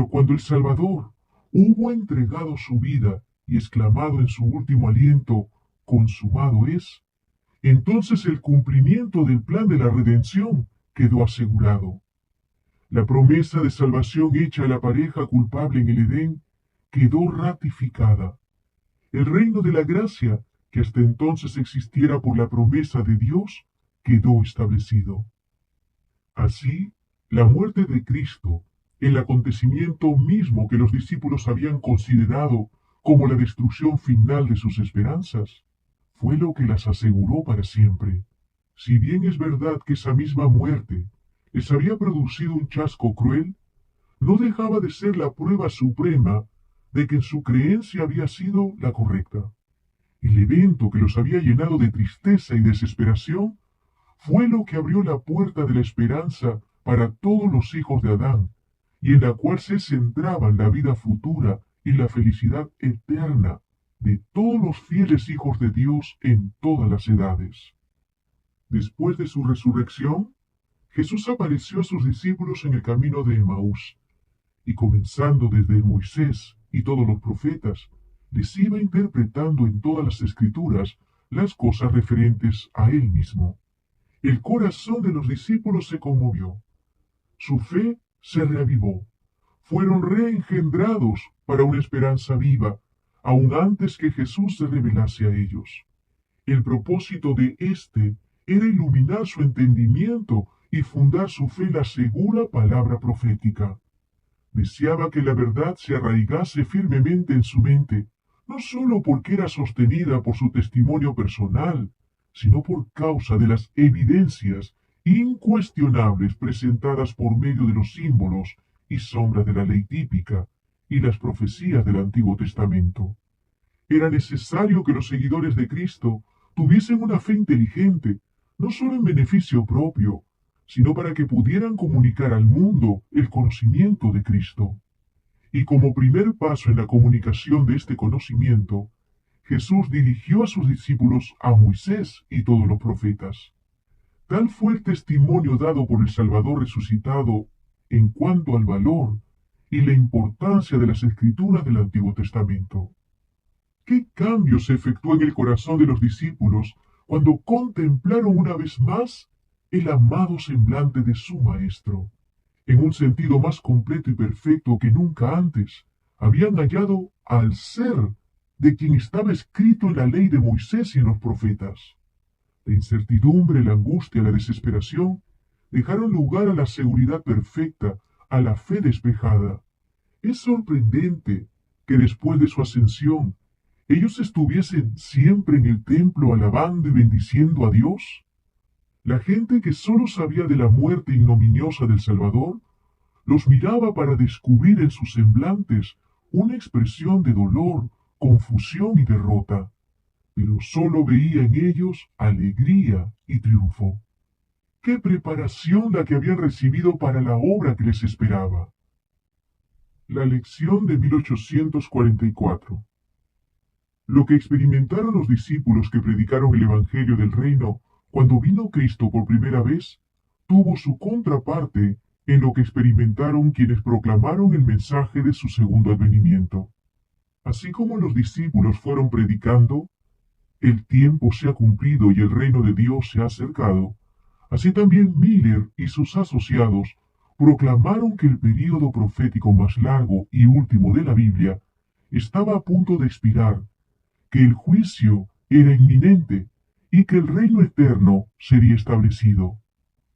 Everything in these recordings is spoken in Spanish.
Pero cuando el Salvador hubo entregado su vida y exclamado en su último aliento, consumado es, entonces el cumplimiento del plan de la redención quedó asegurado. La promesa de salvación hecha a la pareja culpable en el Edén quedó ratificada. El reino de la gracia, que hasta entonces existiera por la promesa de Dios, quedó establecido. Así, la muerte de Cristo, el acontecimiento mismo que los discípulos habían considerado como la destrucción final de sus esperanzas, fue lo que las aseguró para siempre. Si bien es verdad que esa misma muerte les había producido un chasco cruel, no dejaba de ser la prueba suprema de que su creencia había sido la correcta. El evento que los había llenado de tristeza y desesperación fue lo que abrió la puerta de la esperanza para todos los hijos de Adán, y en la cual se centraban la vida futura y la felicidad eterna de todos los fieles hijos de Dios en todas las edades. Después de su resurrección, Jesús apareció a sus discípulos en el camino de Emaús, y comenzando desde Moisés y todos los profetas, les iba interpretando en todas las escrituras las cosas referentes a él mismo. El corazón de los discípulos se conmovió. Su fe se reavivó. Fueron reengendrados para una esperanza viva, aun antes que Jesús se revelase a ellos. El propósito de éste era iluminar su entendimiento y fundar su fe en la segura palabra profética. Deseaba que la verdad se arraigase firmemente en su mente, no sólo porque era sostenida por su testimonio personal, sino por causa de las evidencias incuestionables presentadas por medio de los símbolos y sombras de la ley típica y las profecías del Antiguo Testamento. Era necesario que los seguidores de Cristo tuviesen una fe inteligente, no solo en beneficio propio, sino para que pudieran comunicar al mundo el conocimiento de Cristo. Y como primer paso en la comunicación de este conocimiento, Jesús dirigió a sus discípulos a Moisés y todos los profetas. Tal fue el testimonio dado por el Salvador resucitado en cuanto al valor y la importancia de las escrituras del Antiguo Testamento. ¿Qué cambio se efectuó en el corazón de los discípulos cuando contemplaron una vez más el amado semblante de su Maestro? En un sentido más completo y perfecto que nunca antes, habían hallado al ser de quien estaba escrito en la ley de Moisés y en los profetas. La incertidumbre, la angustia, la desesperación dejaron lugar a la seguridad perfecta, a la fe despejada. Es sorprendente que después de su ascensión, ellos estuviesen siempre en el templo alabando y bendiciendo a Dios. La gente que sólo sabía de la muerte ignominiosa del Salvador, los miraba para descubrir en sus semblantes una expresión de dolor, confusión y derrota, pero sólo veía en ellos alegría y triunfo. ¡Qué preparación la que habían recibido para la obra que les esperaba! La lección de 1844. Lo que experimentaron los discípulos que predicaron el Evangelio del Reino cuando vino Cristo por primera vez, tuvo su contraparte en lo que experimentaron quienes proclamaron el mensaje de su segundo advenimiento. Así como los discípulos fueron predicando, el tiempo se ha cumplido y el reino de Dios se ha acercado, así también Miller y sus asociados proclamaron que el período profético más largo y último de la Biblia estaba a punto de expirar, que el juicio era inminente y que el reino eterno sería establecido.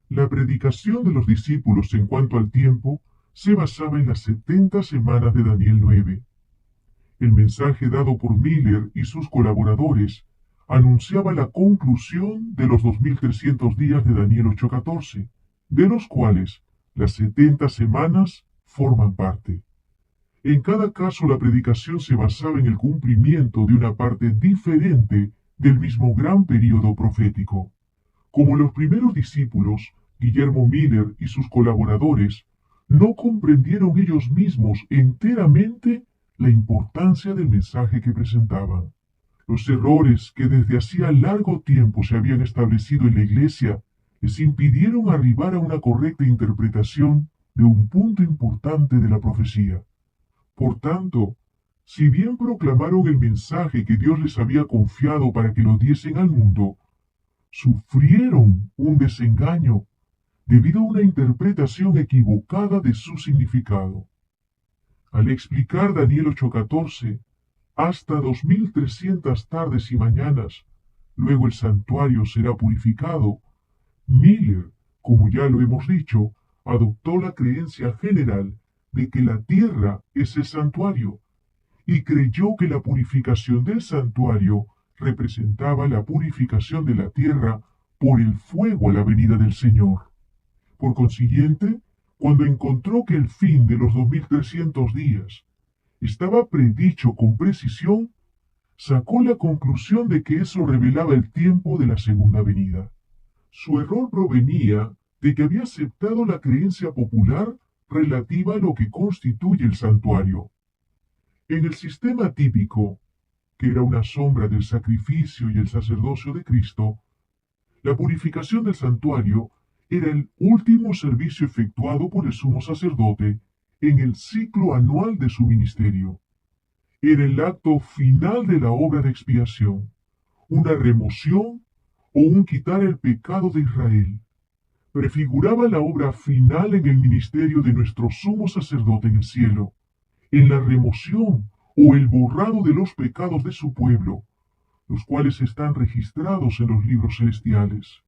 La predicación de los discípulos en cuanto al tiempo se basaba en las 70 semanas de Daniel 9. El mensaje dado por Miller y sus colaboradores anunciaba la conclusión de los 2300 días de Daniel 8:14, de los cuales las 70 semanas forman parte. En cada caso la predicación se basaba en el cumplimiento de una parte diferente del mismo gran período profético. Como los primeros discípulos, Guillermo Miller y sus colaboradores no comprendieron ellos mismos enteramente la importancia del mensaje que presentaban. Los errores que desde hacía largo tiempo se habían establecido en la Iglesia les impidieron arribar a una correcta interpretación de un punto importante de la profecía. Por tanto, si bien proclamaron el mensaje que Dios les había confiado para que lo diesen al mundo, sufrieron un desengaño debido a una interpretación equivocada de su significado. Al explicar Daniel 8:14, hasta 2300 tardes y mañanas, luego el santuario será purificado, Miller, como ya lo hemos dicho, adoptó la creencia general de que la tierra es el santuario, y creyó que la purificación del santuario representaba la purificación de la tierra por el fuego a la venida del Señor. Por consiguiente, cuando encontró que el fin de los 2300 días estaba predicho con precisión, sacó la conclusión de que eso revelaba el tiempo de la segunda venida. Su error provenía de que había aceptado la creencia popular relativa a lo que constituye el santuario. En el sistema típico, que era una sombra del sacrificio y el sacerdocio de Cristo, la purificación del santuario era el último servicio efectuado por el sumo sacerdote en el ciclo anual de su ministerio. Era el acto final de la obra de expiación, una remoción o un quitar el pecado de Israel. Prefiguraba la obra final en el ministerio de nuestro sumo sacerdote en el cielo, en la remoción o el borrado de los pecados de su pueblo, los cuales están registrados en los libros celestiales.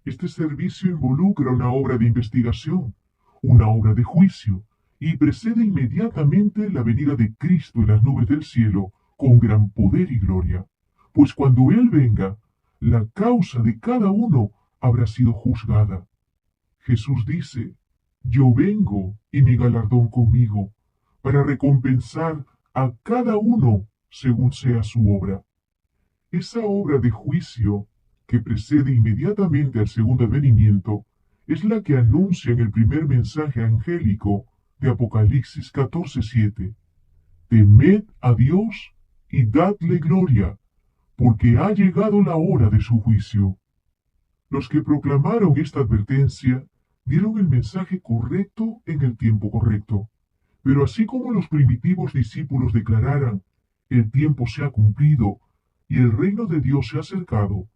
Este servicio involucra una obra de investigación, una obra de juicio, y precede inmediatamente la venida de Cristo en las nubes del cielo con gran poder y gloria, pues cuando Él venga, la causa de cada uno habrá sido juzgada. Jesús dice, yo vengo y mi galardón conmigo, para recompensar a cada uno según sea su obra. Esa obra de juicio que precede inmediatamente al segundo advenimiento es la que anuncia en el primer mensaje angélico de Apocalipsis 14:7. Temed a Dios y dadle gloria, porque ha llegado la hora de su juicio. Los que proclamaron esta advertencia dieron el mensaje correcto en el tiempo correcto. Pero así como los primitivos discípulos declararan, el tiempo se ha cumplido y el reino de Dios se ha acercado,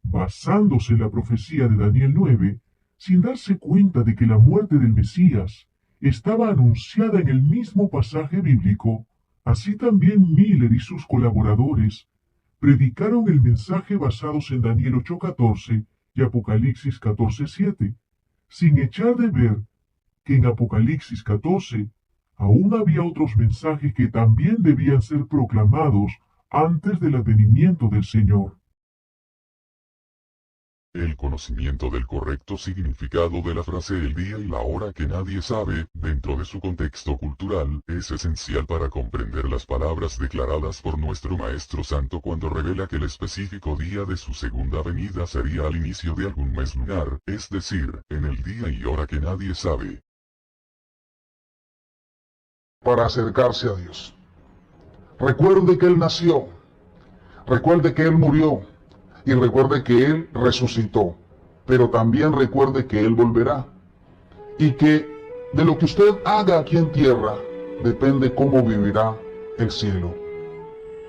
basándose en la profecía de Daniel 9, sin darse cuenta de que la muerte del Mesías estaba anunciada en el mismo pasaje bíblico, así también Miller y sus colaboradores predicaron el mensaje basados en Daniel 8:14 y Apocalipsis 14:7, sin echar de ver que en Apocalipsis 14 aún había otros mensajes que también debían ser proclamados antes del advenimiento del Señor. El conocimiento del correcto significado de la frase el día y la hora que nadie sabe, dentro de su contexto cultural, es esencial para comprender las palabras declaradas por nuestro Maestro Santo cuando revela que el específico día de su segunda venida sería al inicio de algún mes lunar, es decir, en el día y hora que nadie sabe. Para acercarse a Dios. Recuerde que Él nació, recuerde que Él murió, y recuerde que Él resucitó, pero también recuerde que Él volverá, y que de lo que usted haga aquí en tierra, depende cómo vivirá el cielo,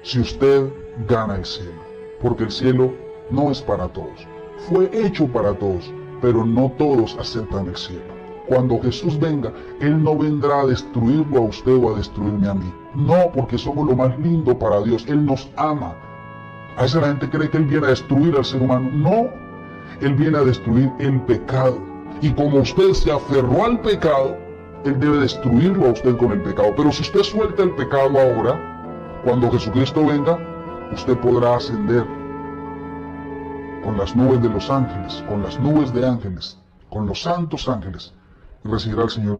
si usted gana el cielo, porque el cielo no es para todos, fue hecho para todos, pero no todos aceptan el cielo. Cuando Jesús venga, Él no vendrá a destruirlo a usted o a destruirme a mí. No, porque somos lo más lindo para Dios. Él nos ama. A veces la gente cree que Él viene a destruir al ser humano. No, Él viene a destruir el pecado. Y como usted se aferró al pecado, Él debe destruirlo a usted con el pecado. Pero si usted suelta el pecado ahora, cuando Jesucristo venga, usted podrá ascender con las nubes de los ángeles, con las nubes de ángeles, con los santos ángeles, y recibirá al Señor.